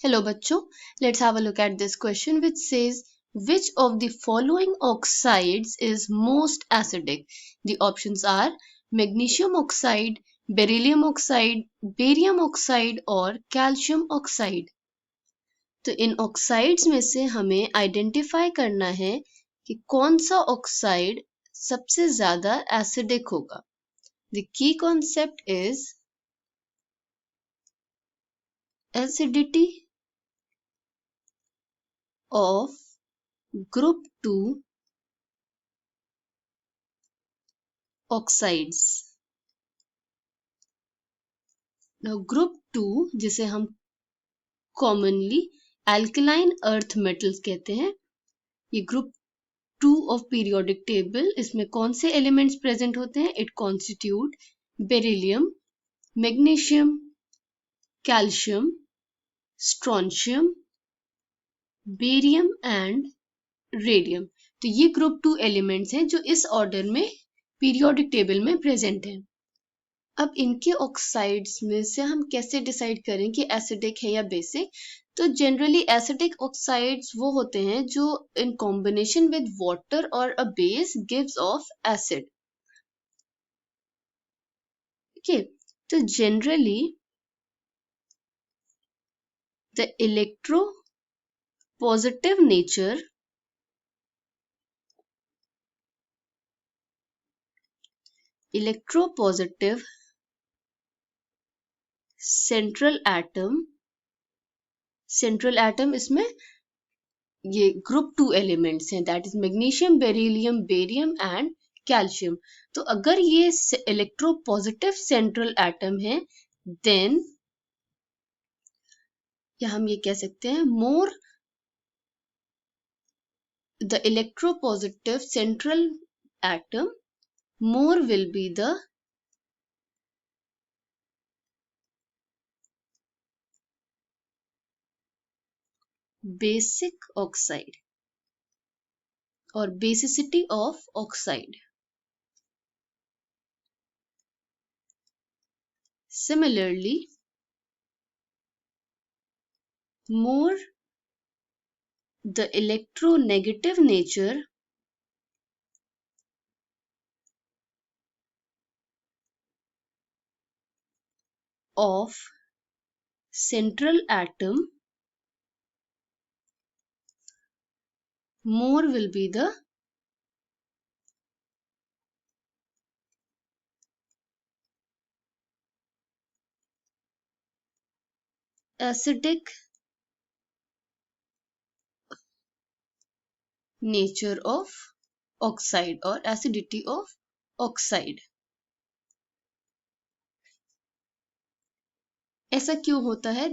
Hello बच्चों, let's have a look at this question which says which of the following oxides is most acidic? The options are magnesium oxide, beryllium oxide, barium oxide और calcium oxide. तो इन oxides में से हमें identify करना है कि कौन सा ऑक्साइड सबसे ज्यादा एसिडिक होगा. The key concept is acidity of group 2 oxides. Now group 2 जिसे हम commonly alkaline earth metals कहते हैं, ये group 2 of periodic table. इसमें कौन से elements present होते हैं? It constitute beryllium, magnesium, calcium, strontium, barium and radium. तो ये group 2 elements हैं जो इस order में periodic table में present हैं. अब इनके ऑक्साइड्स में से हम कैसे डिसाइड करें कि एसिडिक है या बेसिक? तो जनरली एसिडिक ऑक्साइड्स वो होते हैं जो इन कॉम्बिनेशन विद वाटर और a base gives off acid. Okay, तो generally the electropositive central atom इसमें ये ग्रुप 2 एलिमेंट्स हैं, that is magnesium, beryllium, barium and calcium. तो अगर ये इलेक्ट्रोपॉजिटिव सेंट्रल एटम है देन या हम ये कह सकते हैं more the electropositive central atom more will be the basic oxide or basicity of oxide. Similarly, more the electronegative nature of central atom, more will be the acidic nature of oxide or acidity of oxide. ऐसा क्यों होता है?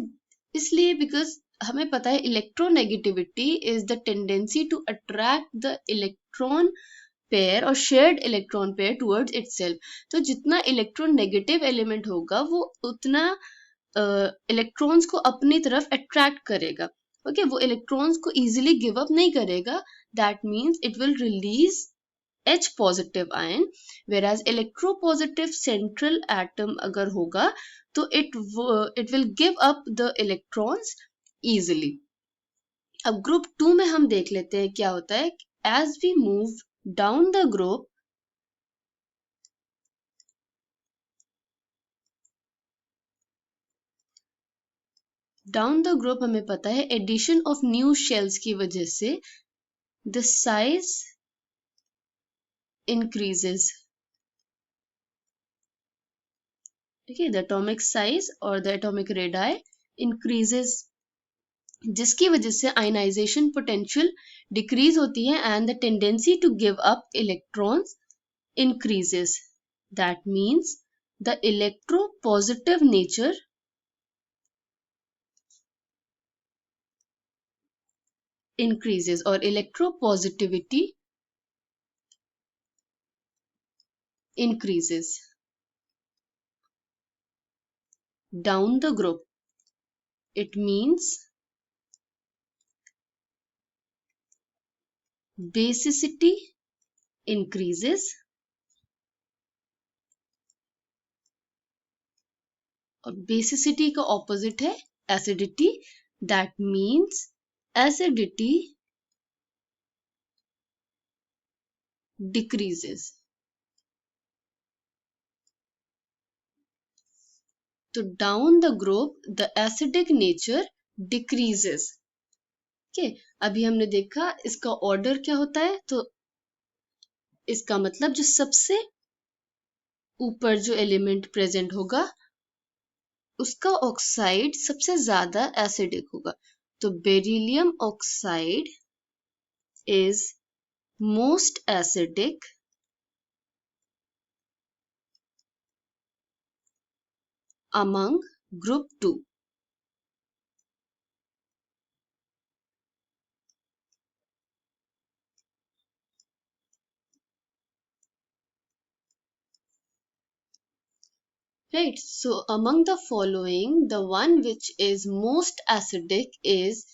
इसलिए because हमें पता है electronegativity is the tendency to attract the electron pair और shared electron pair towards itself. तो जितना इलेक्ट्रोनेगेटिव एलिमेंट होगा वो उतना इलेक्ट्रॉन्स को अपनी तरफ अट्रैक्ट करेगा. ओके, वो इलेक्ट्रॉन्स को इजीली गिव अप नहीं करेगा. That means it will release H positive ion, whereas electropositive central atom अगर होगा तो it will give up the electrons easily. अब ग्रुप 2 में हम देख लेते हैं क्या होता है. As we move down the group, हमें पता है addition of new shells की वजह से the size increases. Okay, the atomic size or the atomic radii increases, जिसकी वजह से आयनाइजेशन पोटेंशियल डिक्रीज होती है and the tendency to give up electrons increases. That means the electropositive nature increases or electropositivity increases down the group. It means basicity increases और basicity का opposite है acidity. That means acidity decreases. तो down the group the acidic nature decreases. Okay, अभी हमने देखा इसका order क्या होता है, तो इसका मतलब जो सबसे ऊपर जो एलिमेंट प्रेजेंट होगा उसका ऑक्साइड सबसे ज्यादा एसिडिक होगा. तो beryllium oxide is most acidic among group 2. Right, so among the following, the one which is most acidic is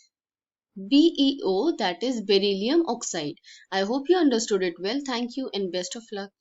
BeO, that is beryllium oxide. I hope you understood it well. Thank you and best of luck.